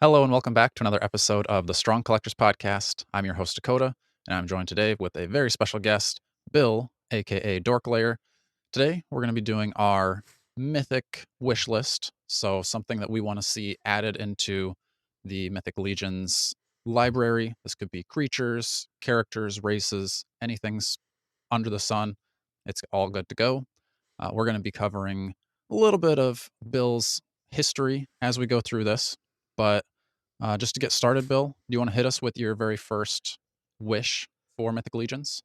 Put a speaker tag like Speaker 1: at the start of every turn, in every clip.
Speaker 1: Hello and welcome back to another episode of the Strong Collectors Podcast. I'm your host, Dakota, and I'm joined today with a very special guest, Bill, aka Dorklair. Today, we're going to be doing our Mythic wish list. So, something that we want to see added into the Mythic Legions library. This could be creatures, characters, races, anything's under the sun. It's all good to go. We're going to be covering a little bit of Bill's history as we go through this, but just to get started, Bill, do you want to hit us with your very first wish for Mythic Legions?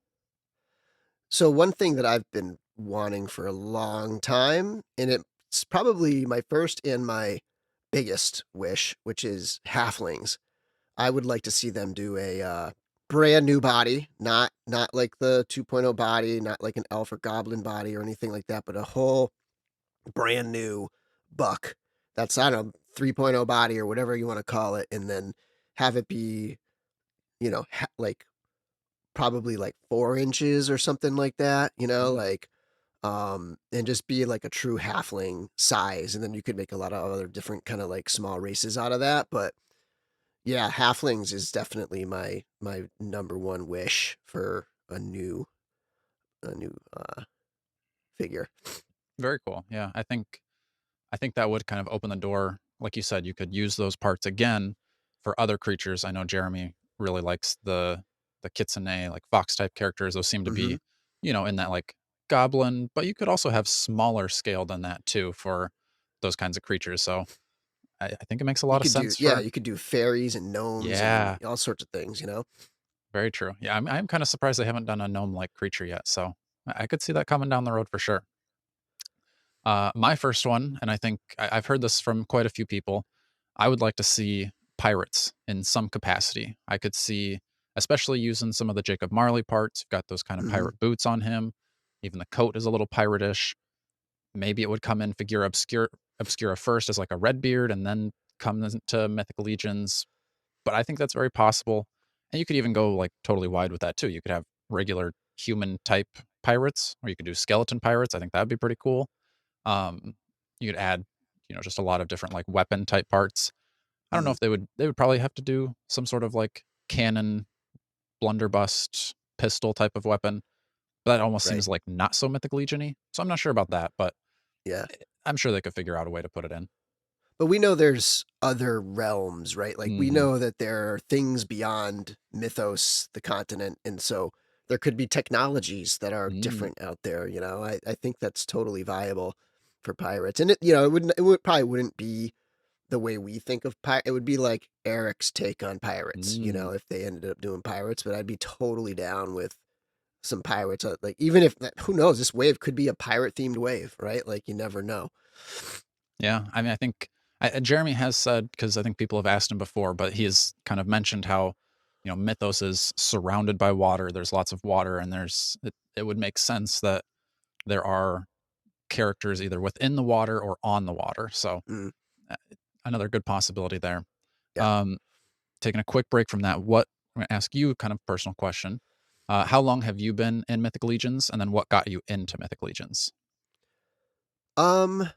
Speaker 2: So one thing that I've been wanting for a long time, and it's probably my first and my biggest wish, which is halflings. I would like to see them do a brand new body, not like the 2.0 body, not like an elf or goblin body or anything like that, but a whole brand new buck. That's I don't know 3.0 body or whatever you want to call it, and then have it be like probably like 4 inches or something like that,
Speaker 1: Mm.
Speaker 2: like and just be like a true halfling size, and then you could make a lot of other different kind of like small races out of that. But yeah, halflings is definitely my number one wish for a new figure.
Speaker 1: Very cool. Yeah, I think that would kind of open the door. Like you said, you could use those parts again for other creatures. I know Jeremy really likes the kitsune, like fox type characters. Those seem to
Speaker 2: Hmm.
Speaker 1: be, in that like goblin, but you could also have smaller scale than that too for those kinds of creatures. So I think it makes a
Speaker 2: You
Speaker 1: lot of
Speaker 2: could do
Speaker 1: sense
Speaker 2: yeah,
Speaker 1: for.
Speaker 2: you could do fairies and gnomes and
Speaker 1: Yeah,
Speaker 2: all sorts of things.
Speaker 1: very true. Yeah, I'm kind of surprised they haven't done a gnome-like creature yet, so I could see that coming down the road for sure. My first one, and I think I've heard this from quite a few people. I would like to see pirates in some capacity. I could see, especially using some of the Jacob Marley parts. You've got those kind of
Speaker 2: Hmm.
Speaker 1: pirate boots on him. Even the coat is a little piratish. Maybe it would come in Figura Obscura first as like a red beard, and then come into Mythic Legions, but I think that's very possible. And you could even go like totally wide with that too. You could have regular human type pirates, or you could do skeleton pirates. I think that'd be pretty cool. Um, you could add, just a lot of different like weapon type parts. I don't know
Speaker 2: Mm,
Speaker 1: if they would probably have to do some sort of like cannon, blunderbuss, pistol type of weapon. But that almost
Speaker 2: right.
Speaker 1: seems like not so Mythic Legion-y. So I'm not sure about that, but
Speaker 2: Yeah.
Speaker 1: I'm sure they could figure out a way to put it in.
Speaker 2: But we know there's other realms, right? Like we
Speaker 1: Mhm.
Speaker 2: know that there are things beyond Mythos, the continent, and so there could be technologies that are
Speaker 1: Mm.
Speaker 2: different out there. I think that's totally viable for pirates. And it would probably wouldn't be the way we think of it would be like Eric's take on pirates,
Speaker 1: Mm.
Speaker 2: if they ended up doing pirates, but I'd be totally down with some pirates. Like even if who knows, this wave could be a pirate themed wave, right? Like you never know.
Speaker 1: Yeah, I mean, I think Jeremy has said, because I think people have asked him before, but he has kind of mentioned how, Mythos is surrounded by water. There's lots of water, and it would make sense that there are characters either within the water or on the water. So
Speaker 2: Mm,
Speaker 1: uh, another good possibility there.
Speaker 2: yeah.
Speaker 1: Um, Taking a quick break from that, what I'm going to ask you a kind of personal question. How long have you been in Mythic Legions, and then what got you into Mythic Legions?
Speaker 2: Um,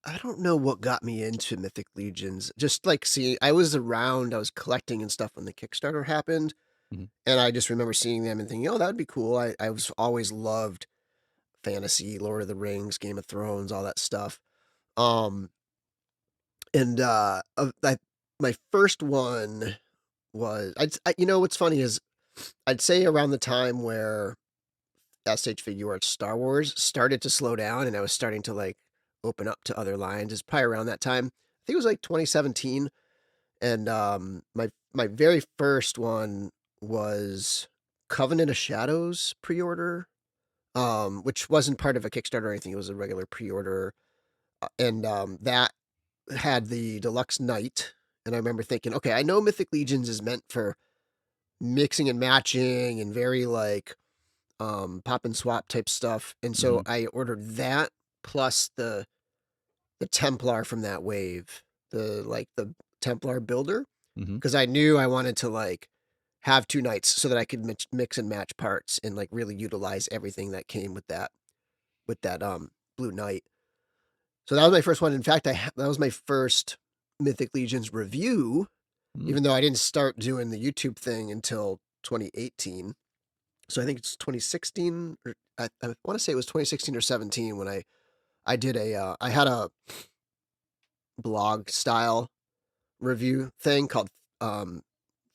Speaker 2: I don't know what got me into Mythic Legions. Just like seeing, I was around, I was collecting and stuff when the Kickstarter happened,
Speaker 1: Mhm.
Speaker 2: and I just remember seeing them and thinking, oh, that would be cool. I was always loved fantasy, Lord of the Rings, Game of Thrones, all that stuff. Um, and my first one was, what's funny is I'd say around the time where SH Figure Arts Star Wars started to slow down and I was starting to like open up to other lines. It's probably around that time. I think it was like 2017. And my very first one was Covenant of Shadows pre-order, which wasn't part of a Kickstarter or anything. It was a regular pre-order. And that had the deluxe night. And I remember thinking, okay, I know Mythic Legions is meant for mixing and matching and very like pop and swap type stuff. And so
Speaker 1: Mhm.
Speaker 2: I ordered that plus the Templar from that wave, the Templar builder,
Speaker 1: Mhm.
Speaker 2: because I knew I wanted to like have 2 nights so that I could mix and match parts and like really utilize everything that came with that blue knight. So that was my first one. In fact, that was my first Mythic Legions review.
Speaker 1: Mm,
Speaker 2: even though I didn't start doing the YouTube thing until 2018. So I think it's 2016 or I want to say it was 2016 or 17 when I did I had a blog style review thing called um,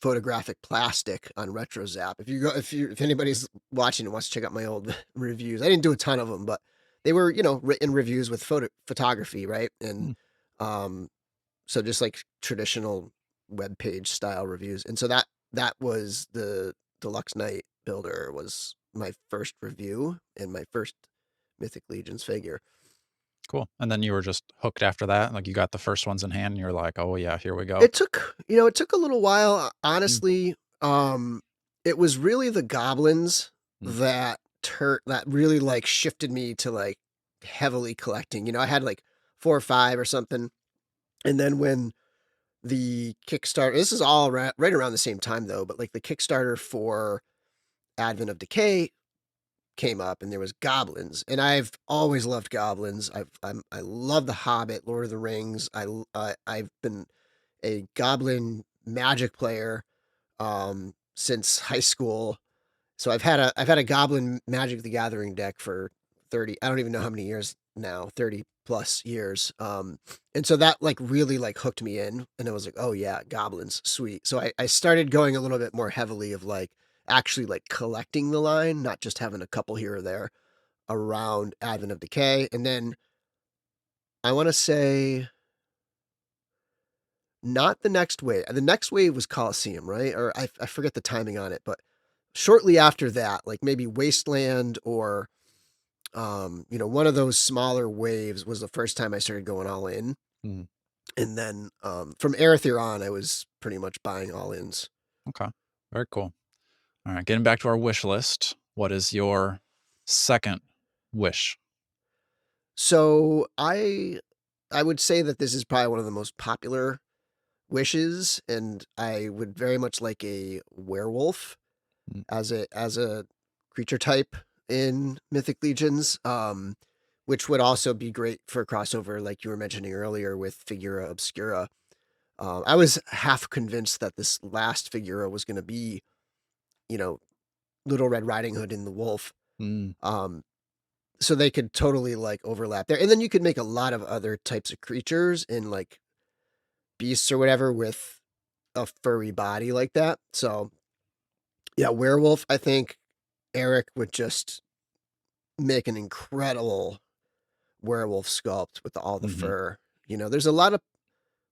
Speaker 2: photographic plastic on RetroZap. If anybody's watching and wants to check out my old reviews, I didn't do a ton of them, but they were written reviews with photography, right? And
Speaker 1: mm.
Speaker 2: um, so just like traditional web page style reviews. And so that was the Deluxe Night Builder was my first review and my first Mythic Legions figure.
Speaker 1: Cool. And then you were just hooked after that? Like, you got the first ones in hand, and you're like, "Oh, yeah, here we go."
Speaker 2: It took a little while,
Speaker 1: Mm,
Speaker 2: honestly. It was really the goblins
Speaker 1: mm,
Speaker 2: that really like shifted me to like heavily collecting. I had like 4 or 5 or something. And then when the Kickstarter, this is all right around the same time though, but like the Kickstarter for Advent of Decay came up and there was goblins, and I've always loved goblins. I love The Hobbit, Lord of the Rings. I've been a goblin magic player since high school. So I've had a Goblin Magic the Gathering deck for 30, I don't even know how many years now, 30 plus years. And so that like really like hooked me in, and I was like, oh yeah, goblins, sweet. So I started going a little bit more heavily of like actually like collecting the line, not just having a couple here or there around Advent of Decay. And then I want to say not the next wave. The next wave was Coliseum, right? Or I forget the timing on it, but shortly after that, like maybe Wasteland or one of those smaller waves was the first time I started going all in.
Speaker 1: mm.
Speaker 2: And then from Aerithir on, I was pretty much buying all ins.
Speaker 1: Okay. Very cool. Alright, getting back to our wish list. What is your second wish?
Speaker 2: So I would say that this is probably one of the most popular wishes, and I would very much like a werewolf
Speaker 1: Mm,
Speaker 2: as a creature type in Mythic Legions, which would also be great for crossover, like you were mentioning earlier with Figura Obscura. I was half convinced that this last Figura was going to be, you know, Little Red Riding Hood in the wolf.
Speaker 1: mm,
Speaker 2: Um, so they could totally like overlap there, and then you could make a lot of other types of creatures and like beasts or whatever with a furry body like that. So yeah, werewolf. I think Eric would just make an incredible werewolf sculpt with all the
Speaker 1: mhm,
Speaker 2: fur. There's a lot of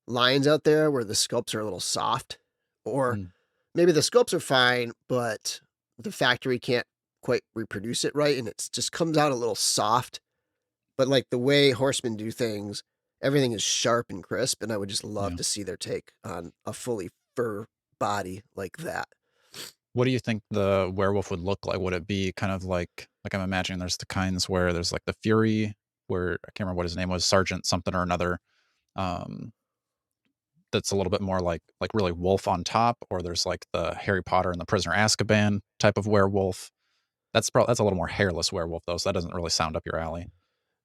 Speaker 2: lines out there where the sculpts are a little soft, or
Speaker 1: mm,
Speaker 2: maybe the sculpts are fine, but the factory can't quite reproduce it right, and it just comes out a little soft. But like the way horsemen do things, everything is sharp and crisp, and I would just love
Speaker 1: yeah.
Speaker 2: to see their take on a fully fur body like that.
Speaker 1: What do you think the werewolf would look like? Would it be kind of like I'm imagining there's the kinds where there's, like, the Fury, where I can't remember what his name was, Sergeant something or another, um, that's a little bit more like really wolf on top, or there's, like, the Harry Potter and the Prisoner Azkaban type of werewolf. That's a little more hairless werewolf, though, so that doesn't really sound up your alley.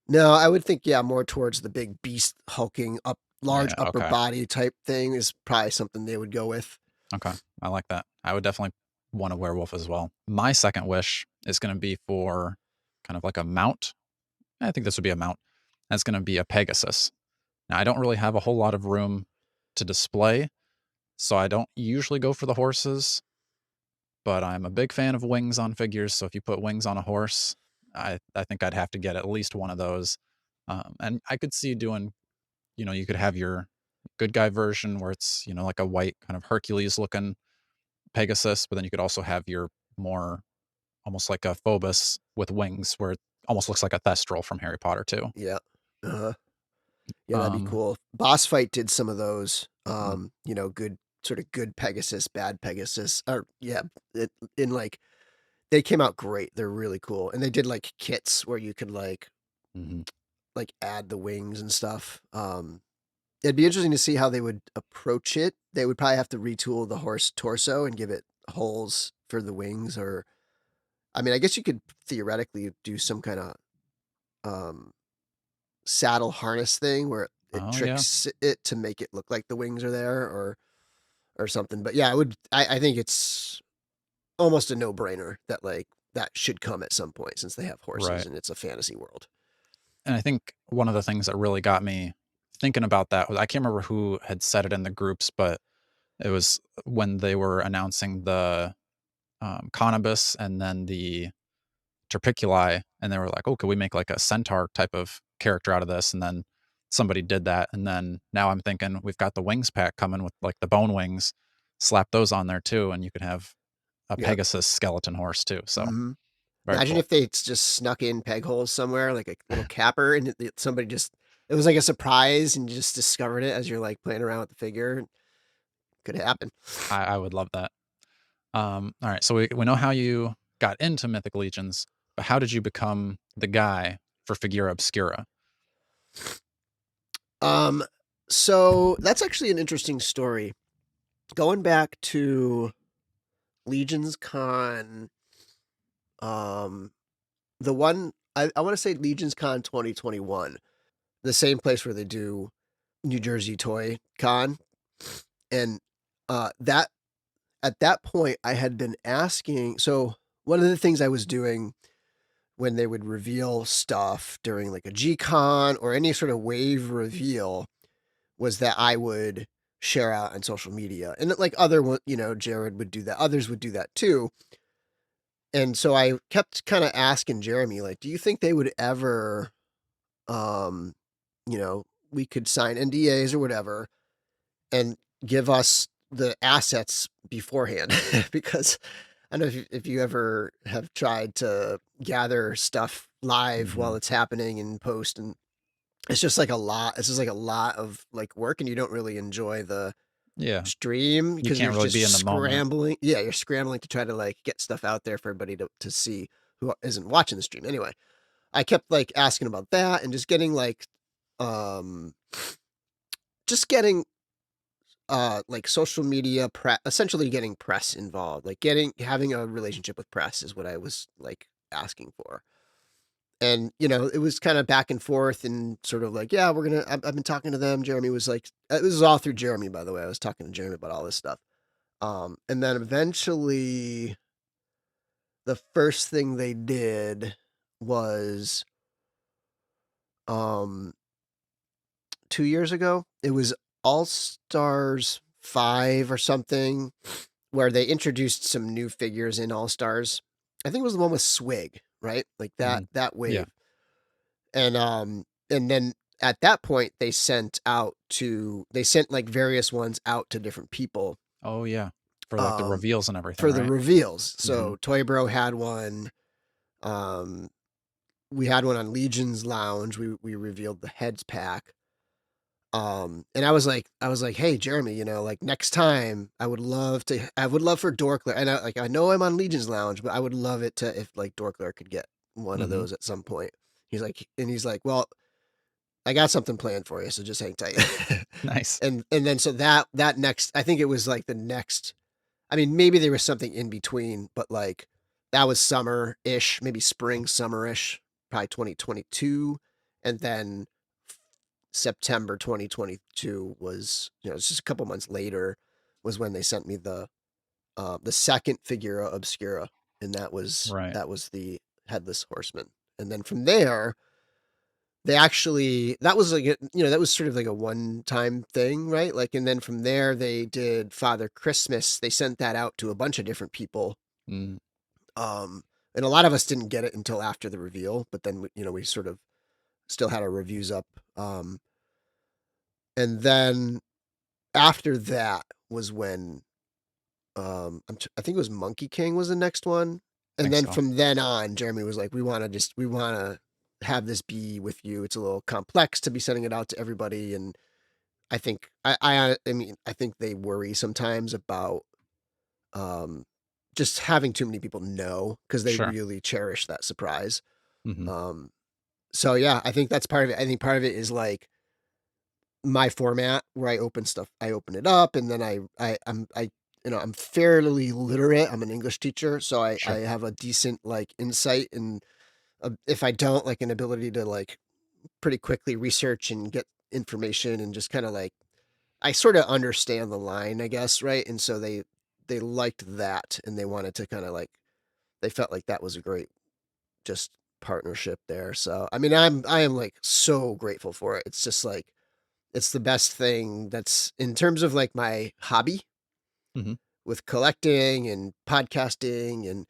Speaker 2: No, I would think, yeah, more towards the big beast hulking up large
Speaker 1: Yeah,
Speaker 2: upper
Speaker 1: okay.
Speaker 2: body type thing is probably something they would go with.
Speaker 1: Okay, I like that. I would definitely want a werewolf as well. My second wish is gonna be for kind of like a mount. I think this would be a mount. That's gonna be a Pegasus. Now, I don't really have a whole lot of room to display, so I don't usually go for the horses, but I'm a big fan of wings on figures, so if you put wings on a horse, I think I'd have to get at least one of those. And I could see doing, you could have your good guy version where it's, like a white kind of Hercules looking Pegasus, but then you could also have your more almost like a Phobos with wings where it almost looks like a Thestral from Harry Potter too.
Speaker 2: Yeah. Uh-huh. Yeah, that'd be
Speaker 1: Um,
Speaker 2: cool. Boss Fight did some of those.
Speaker 1: mm,
Speaker 2: Good sort of good Pegasus, bad Pegasus. Or yeah, it, in like they came out great. They're really cool. And they did like kits where you could
Speaker 1: mhm,
Speaker 2: like add the wings and stuff. It'd be interesting to see how they would approach it. They would probably have to retool the horse torso and give it holes for the wings, or I mean, I guess you could theoretically do some kind of um, saddle harness thing where it
Speaker 1: oh, yeah,
Speaker 2: tricks it to make it look like the wings are there, or or something. But yeah, I think it's almost a no-brainer that like that should come at some point since they have horses
Speaker 1: Right.
Speaker 2: and it's a fantasy world.
Speaker 1: And I think one of the things that really got me thinking about that was I can't remember who had said it in the groups, but it was when they were announcing the Conibus and then the Terpiculi, and they were like, "Oh, could we make like a centaur type of character out of this?" And then somebody did that, and then now I'm thinking we've got the wings pack coming with like the bone wings. Slap those on there too, and you could have a
Speaker 2: Yep.
Speaker 1: Pegasus skeleton horse too. So
Speaker 2: hmm
Speaker 1: very
Speaker 2: Imagine
Speaker 1: cool.
Speaker 2: if they just snuck in peg holes somewhere, like a little capper, and somebody just it was like a surprise, and you just discovered it as you're like playing around with the figure. Could happen.
Speaker 1: I would love that. All right, so we know how you got into Mythic Legions, but how did you become the guy for Figura Obscura?
Speaker 2: Um, so that's actually an interesting story. Going back to LegionsCon, um, the one I want to say LegionsCon 2021, the same place where they do New Jersey Toy Con, and that at that point I had been asking. So one of the things I was doing when they would reveal stuff during like a G-Con or any sort of wave reveal was that I would share out on social media. And like Jared would do that. Others would do that too. And so I kept kind of asking Jeremy, like, do you think they would ever, um, we could sign NDAs or whatever and give us the assets beforehand? Because I don't know if you ever have tried to gather stuff live while
Speaker 1: Mhm.
Speaker 2: it's happening and post, and it's just like a lot. It's just like a lot of like work, and you don't really enjoy the
Speaker 1: Yeah,
Speaker 2: stream
Speaker 1: you
Speaker 2: because you're
Speaker 1: can't really
Speaker 2: just
Speaker 1: be in the moment.
Speaker 2: scrambling. Yeah, you're scrambling to try to like get stuff out there for everybody to see who isn't watching the stream. Anyway, I kept like asking about that and just getting like um just getting like social media essentially getting press involved, like getting having a relationship with press is what I was like asking for. And it was kind of back and forth and sort of like, yeah, I've been talking to them. Jeremy was like, it was all through Jeremy, by the way. I was talking to Jeremy about all this stuff. And then eventually the first thing they did was um 2 years ago. It was All Stars 5 or something, where they introduced some new figures in All Stars. I think it was the one with Swig, right? Like that
Speaker 1: Mhm.
Speaker 2: that
Speaker 1: Yeah.
Speaker 2: wave. And then at that point they sent like various ones out to different people
Speaker 1: Oh, yeah. For, like, the
Speaker 2: um
Speaker 1: reveals and everything,
Speaker 2: for the
Speaker 1: right?
Speaker 2: reveals. So
Speaker 1: Mhm.
Speaker 2: Toy Bro had one. Um we had one on Legion's Lounge. We revealed the heads pack. And I was like, hey Jeremy, like next time I would love for Dorklair. And I know I'm on Legion's Lounge, but I would love it to if like Dorklair could get one of
Speaker 1: Mhm.
Speaker 2: those at some point. He's like, well, I got something planned for you, so just hang tight.
Speaker 1: Nice.
Speaker 2: And then so that next, I think it was like the next. I mean, maybe there was something in between, but like that was summer-ish, maybe spring, summer-ish, probably 2022, and then September 2022 was, it's just a couple months later was when they sent me the second Figura Obscura, and that was
Speaker 1: Right.
Speaker 2: that was the Headless Horseman. And then from there, they actually that was like that was sort of like a one-time thing, right? Like, and then from there they did Father Christmas. They sent that out to a bunch of different people.
Speaker 1: Mm.
Speaker 2: Um, and a lot of us didn't get it until after the reveal, but then we sort of still had our reviews up. And then after that was when I think it was Monkey King was the next one. And
Speaker 1: Think
Speaker 2: then
Speaker 1: so.
Speaker 2: from then on, Jeremy was like, we want to have this be with you. It's a little complex to be sending it out to everybody. And I think I mean, I think they worry sometimes about um just having too many people know because they
Speaker 1: Sure.
Speaker 2: really cherish that surprise.
Speaker 1: Mhm.
Speaker 2: Um so yeah, I think that's part of it. I think part of it is like my format where I open it up, and then I'm fairly literate. I'm an English teacher, so I
Speaker 1: Sure.
Speaker 2: have a decent like insight, and if I don't, like an ability to like pretty quickly research and get information and just kind of like I sort of understand the line, I guess, right? And so they liked that, and they wanted to kind of like they felt like that was a great just partnership there. So I mean, I am like so grateful for it. It's just like it's the best thing that's in terms of like my hobby
Speaker 1: Mhm.
Speaker 2: with collecting and podcasting and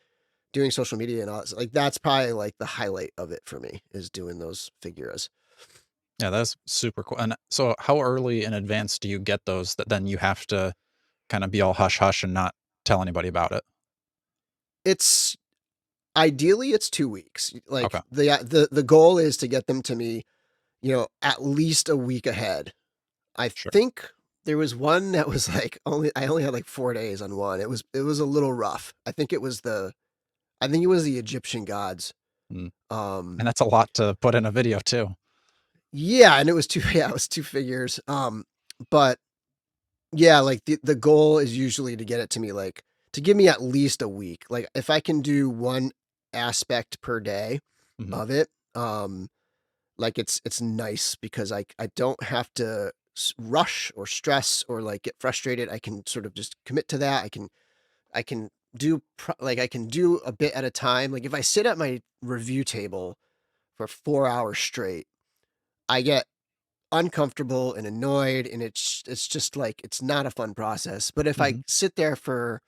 Speaker 2: doing social media and all that. Like that's probably like the highlight of it for me is doing those figuras.
Speaker 1: Yeah, that's super cool. And so how early in advance do you get those that then you have to kinda be all hush hush and not tell anybody about it?
Speaker 2: It's ideally it's 2 weeks.
Speaker 1: Okay,
Speaker 2: Like the goal is to get them to me, at least a week ahead. I
Speaker 1: sure.
Speaker 2: think there was one that was like I only had like 4 days on one. It was a little rough. I think it was the Egyptian gods.
Speaker 1: Mm, and
Speaker 2: Um,
Speaker 1: that's a lot to put in a video too.
Speaker 2: yeah, and it was two yeah, it was two figures. But yeah, like the goal is usually to get it to me like to give me at least a week. Like if I can do one aspect per day
Speaker 1: Mhm,
Speaker 2: of it, like it's nice because I don't have to rush or stress or like get frustrated. I can sort of just commit to that. I can do like I can do a bit at a time. Like if I sit at my review table for 4 hours straight, I get uncomfortable and annoyed, and it's just like it's not a fun process. But if I
Speaker 1: mhm,
Speaker 2: sit there for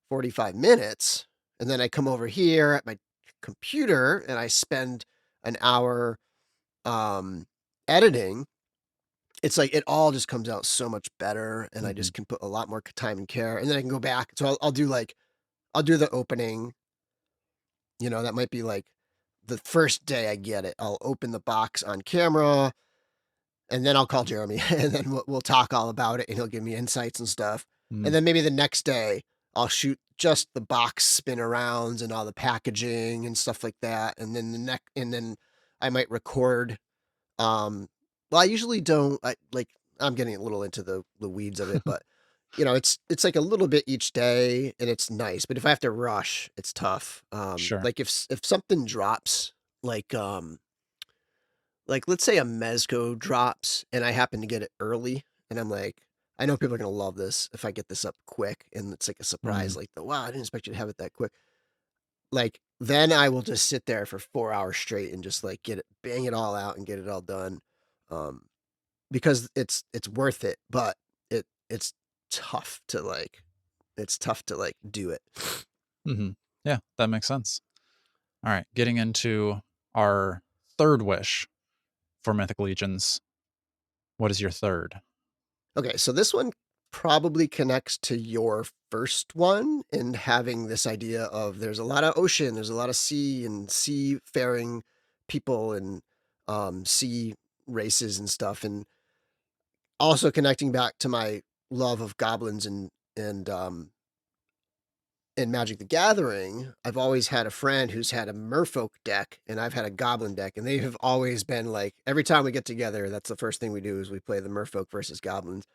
Speaker 2: 45 minutes and then I come over here at my computer and I spend an hour um editing, it's like it all just comes out so much better and I
Speaker 1: mhm,
Speaker 2: just can put a lot more time and care and then I can go back. So I'll do like I'll do the opening, that might be like the first day I get it. I'll open the box on camera and then I'll call Jeremy and then we'll talk all about it and he'll give me insights and stuff. And
Speaker 1: mm,
Speaker 2: then maybe the next day I'll shoot just the box spin arounds and all the packaging and stuff like that. And then and then I might record. Well, I usually don't I'm getting a little into the weeds of it, but it's like a little bit each day and it's nice. But if I have to rush, it's tough.
Speaker 1: sure.
Speaker 2: Like if something drops, like like, let's say a Mezco drops and I happen to get it early, and I'm like, I know people are gonna love this if I get this up quick, and it's like a
Speaker 1: Mm,
Speaker 2: surprise, like, "Wow, I didn't expect you to have it that quick." Like, then I will just sit there for 4 hours straight and just, like, bang it all out and get it all done, um, because it's worth it, but it's tough to, do it.
Speaker 1: mhm. Yeah, that makes sense. Alright, getting into our 3rd wish for Mythic Legions. What is your 3rd?
Speaker 2: Okay, so this one probably connects to your first one and having this idea of there's a lot of ocean, there's a lot of sea and seafaring people and sea races and stuff, and also connecting back to my love of goblins and Magic the Gathering. I've always had a friend who's had a merfolk deck and I've had a goblin deck, and they have always been like every time we get together, that's the first thing we do is we play the merfolk versus goblins.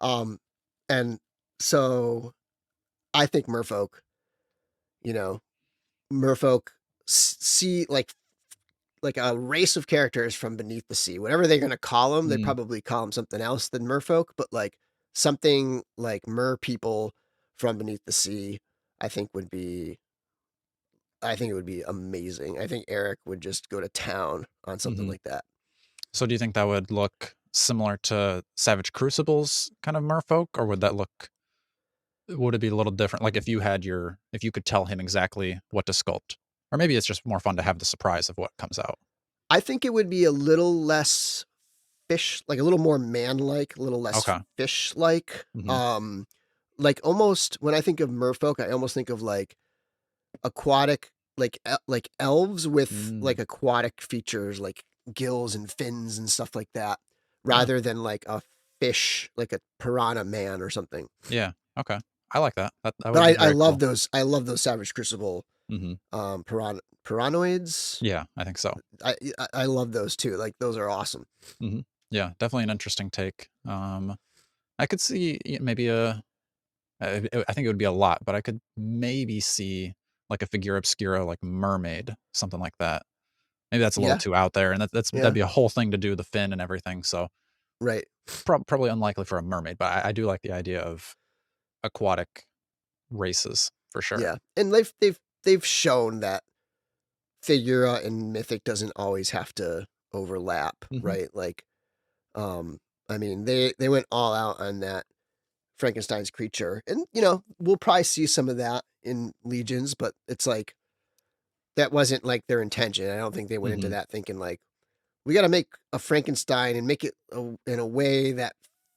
Speaker 2: Um, and so I think you know, merfolk see like a race of characters from beneath the sea. Whatever they're gonna call them, they
Speaker 1: Mm,
Speaker 2: probably call them something else than merfolk, but like something like mer people from beneath the sea, I think would be I think it would be amazing. I think Eric would just go to town on something
Speaker 1: mhm.
Speaker 2: like that.
Speaker 1: So do you think that would look similar to Savage Crucible's kind of merfolk, or would it be a little different? Like if you could tell him exactly what to sculpt, or maybe it's just more fun to have the surprise of what comes out.
Speaker 2: I think it would be a little less fish like, a little more man-like, a little less
Speaker 1: Okay.
Speaker 2: fish-like,
Speaker 1: Mhm.
Speaker 2: like, almost when I think of merfolk, I almost think of, like, aquatic like elves with, like,
Speaker 1: Mm.
Speaker 2: aquatic features, like gills and fins and stuff like that,
Speaker 1: Oh,
Speaker 2: rather than, like, a fish, like a piranha man or something.
Speaker 1: yeah. Okay. I like that. That
Speaker 2: But
Speaker 1: would be
Speaker 2: I
Speaker 1: very
Speaker 2: love
Speaker 1: cool.
Speaker 2: those Savage Crucible,
Speaker 1: Mhm.
Speaker 2: piranoids.
Speaker 1: Yeah, I think so.
Speaker 2: I love those too, like, those are awesome.
Speaker 1: Mhm. Yeah, definitely an interesting take. I could see maybe I think it would be a lot, but I could maybe see like a Figura Obscura, like mermaid, something like that. Maybe that's a little
Speaker 2: Yeah,
Speaker 1: too out there, and that'd
Speaker 2: yeah.
Speaker 1: be a whole thing to do the fin and everything. So
Speaker 2: Right.
Speaker 1: Probably unlikely for a mermaid, but I do like the idea of aquatic races for sure.
Speaker 2: Yeah. And they've shown that Figura and Mythic doesn't always have to overlap,
Speaker 1: Mhm.
Speaker 2: right? Like, um, I mean, they went all out on that Frankenstein's creature, and we'll probably see some of that in Legions, but it's like that wasn't like their intention. I don't think they went into
Speaker 1: Mhm.
Speaker 2: that thinking like we got to make a Frankenstein and make it in a way that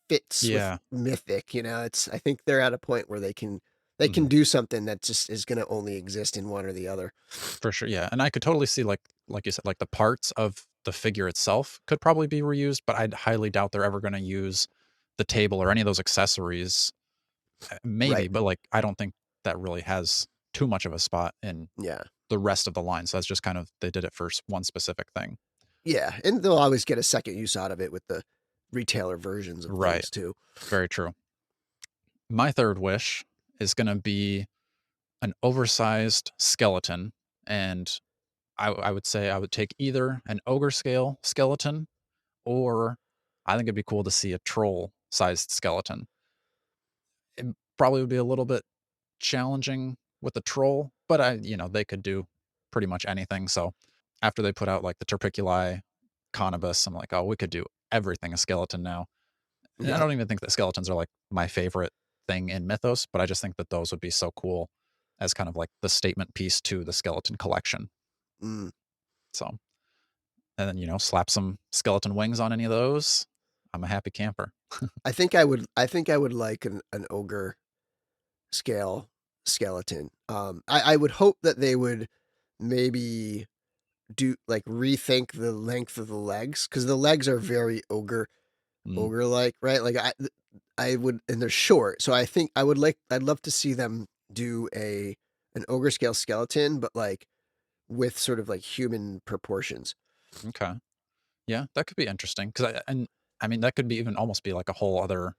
Speaker 2: fits with
Speaker 1: Yeah.
Speaker 2: Mythic. It's I think they're at a point where they can
Speaker 1: Mhm.
Speaker 2: do something that just is going to only exist in one or the other.
Speaker 1: For sure, yeah, and I could totally see, like you said, like, the parts of the figure itself could probably be reused, but I'd highly doubt they're ever gonna use the table or any of those accessories.
Speaker 2: Right.
Speaker 1: Maybe, but, like, I don't think that really has too much of a spot in
Speaker 2: Yeah.
Speaker 1: the rest of the line, so that's just kind of they did it for one specific thing.
Speaker 2: Yeah, and they'll always get a second use out of it with the retailer versions of
Speaker 1: Right,
Speaker 2: things too.
Speaker 1: very true. My 3rd wish is gonna be an oversized skeleton, and I would say I would take either an ogre scale skeleton, or I think it'd be cool to see a troll-sized skeleton. It probably would be a little bit challenging with the troll, but they could do pretty much anything, so after they put out, like, the Torpiculi, Conibus, I'm like, "Oh, we could do everything a skeleton now." And I
Speaker 2: Yeah.
Speaker 1: don't even think that skeletons are, like, my favorite thing in Mythos, but I just think that those would be so cool as kind of like the statement piece to the skeleton collection.
Speaker 2: Mm.
Speaker 1: So, and then, slap some skeleton wings on any of those. I'm a happy camper.
Speaker 2: I think I would like an ogre scale skeleton. I would hope that they would maybe do like rethink the length of the legs because the legs are very
Speaker 1: Mm,
Speaker 2: ogre like, right? Like I would, and they're short, so I think I'd love to see them do an ogre scale skeleton, but like with sort of like human proportions.
Speaker 1: okay. Yeah, that could be interesting because I mean, that could be even almost be like a whole other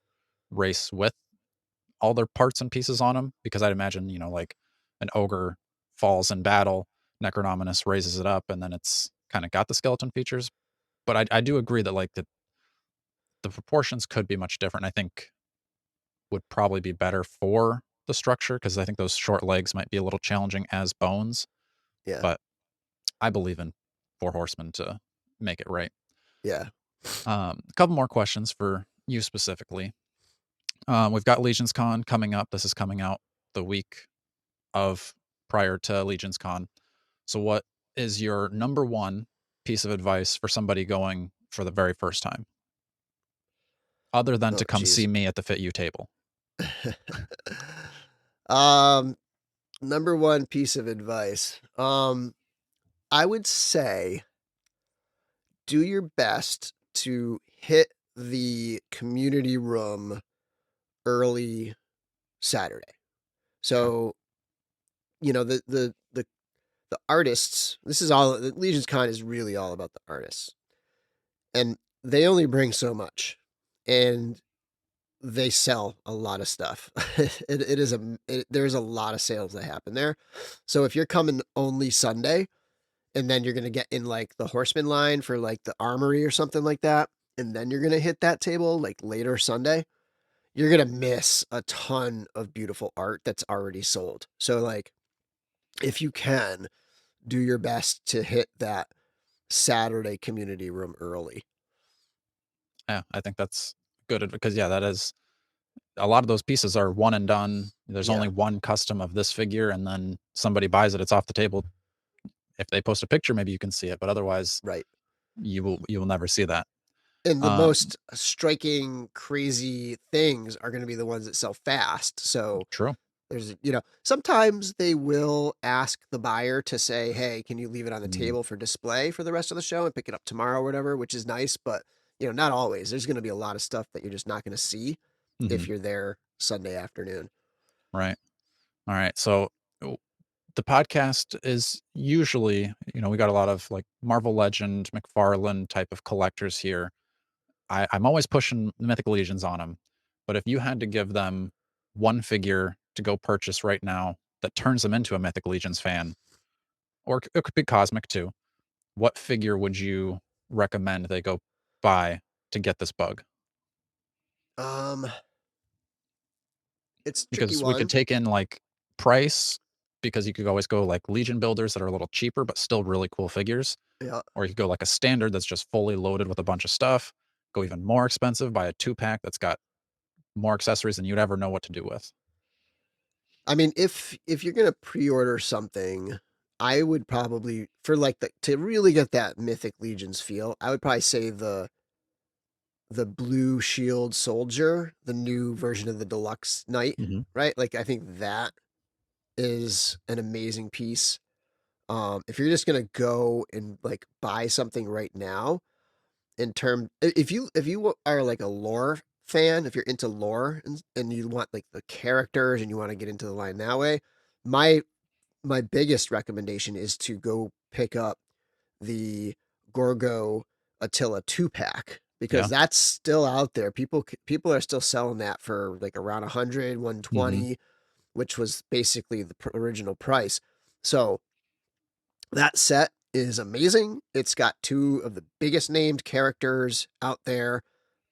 Speaker 1: race with all their parts and pieces on them because I'd imagine, like an ogre falls in battle, Necronominus raises it up, and then it's kind of got the skeleton features. But I do agree that like the proportions could be much different. I think would probably be better for the structure because I think those short legs might be a little challenging as bones.
Speaker 2: Yeah,
Speaker 1: But I believe in Four Horsemen to make it right.
Speaker 2: yeah.
Speaker 1: A couple more questions for you specifically. We've got LegionsCon coming up. This is coming out the week of prior to LegionsCon. So, what is your number one piece of advice for somebody going for the very first time, other than
Speaker 2: Oh,
Speaker 1: to come see
Speaker 2: geez.
Speaker 1: me at the Fit You table?
Speaker 2: um, Number one piece of advice. I would say do your best to hit the community room early Saturday.
Speaker 1: Okay.
Speaker 2: So, the artists, this is all the Legion's Con is really all about the artists. And they only bring so much. And they sell a lot of stuff. There's a lot of sales that happen there. So if you're coming only Sunday, and then you're gonna get in like the horseman line for like the armory or something like that, and then you're gonna hit that table like later Sunday, you're gonna miss a ton of beautiful art that's already sold. So like if you can, do your best to hit that Saturday community room early.
Speaker 1: Yeah, I think that's good because yeah, that is a lot of those pieces are one and done. There's only
Speaker 2: Yeah,
Speaker 1: one custom of this figure, and then somebody buys it. It's off the table. If they post a picture, maybe you can see it, but otherwise,
Speaker 2: right.
Speaker 1: you will never see that.
Speaker 2: And the
Speaker 1: Um,
Speaker 2: most striking, crazy things are gonna be the ones that sell fast. So
Speaker 1: true.
Speaker 2: sometimes they will ask the buyer to say, "Hey, can you leave it on the
Speaker 1: Mm,
Speaker 2: table for display for the rest of the show and pick it up tomorrow or whatever," which is nice, but not always. There's going to be a lot of stuff that you're just not going to see
Speaker 1: mhm,
Speaker 2: if you're there Sunday afternoon.
Speaker 1: right. All right. So w- the podcast is usually, we got a lot of like Marvel Legend, McFarlane type of collectors here. I'm always pushing Mythic Legions on them, but if you had to give them one figure to go purchase right now that turns them into a Mythic Legions fan, or it could be Cosmic too, what figure would you recommend they go buy to get this bug?
Speaker 2: Um, it's a tricky
Speaker 1: Because we could
Speaker 2: one.
Speaker 1: take in, like, price, because you could always go, like, Legion builders that are a little cheaper, but still really cool figures,
Speaker 2: Yeah.
Speaker 1: or you could go, like, a standard that's just fully loaded with a bunch of stuff, go even more expensive, buy a two-pack that's got more accessories than you'd ever know what to do with.
Speaker 2: I mean, if you're gonna pre-order something, I would probably for like the to really get that Mythic Legions feel, I would probably say the Blue Shield Soldier, the new version of the Deluxe Knight,
Speaker 1: Mhm.
Speaker 2: right? Like I think that is an amazing piece. If you're just gonna go and like buy something right now, if you are like a lore fan, if you're into lore and you want like the characters and you want to get into the line that way, my my biggest recommendation is to go pick up the Gorgo Attila 2-pack because
Speaker 1: Yeah.
Speaker 2: that's still out there. People are still selling that for like around 100,
Speaker 1: Mhm.
Speaker 2: 120, which was basically the original price. So that set is amazing. It's got two of the biggest named characters out there.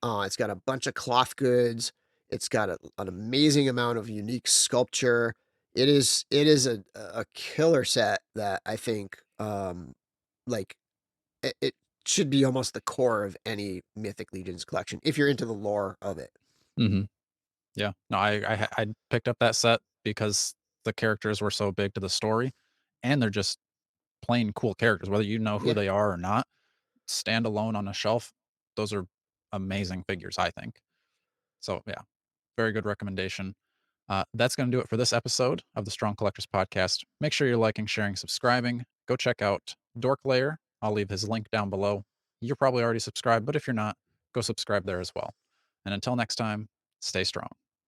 Speaker 2: It's got a bunch of cloth goods. It's got an amazing amount of unique sculpture. It is a killer set that I think like it should be almost the core of any Mythic Legions collection if you're into the lore of it.
Speaker 1: Mhm. Yeah. No, I picked up that set because the characters were so big to the story, and they're just plain cool characters, whether you know who
Speaker 2: Yeah.
Speaker 1: they are or not, stand alone on a shelf, those are amazing figures, I think. So, yeah, very good recommendation. That's going to do it for this episode of the Strong Collectors Podcast. Make sure you're liking, sharing, subscribing. Go check out Dorklair. I'll leave his link down below. You're probably already subscribed, but if you're not, go subscribe there as well. And until next time, stay strong.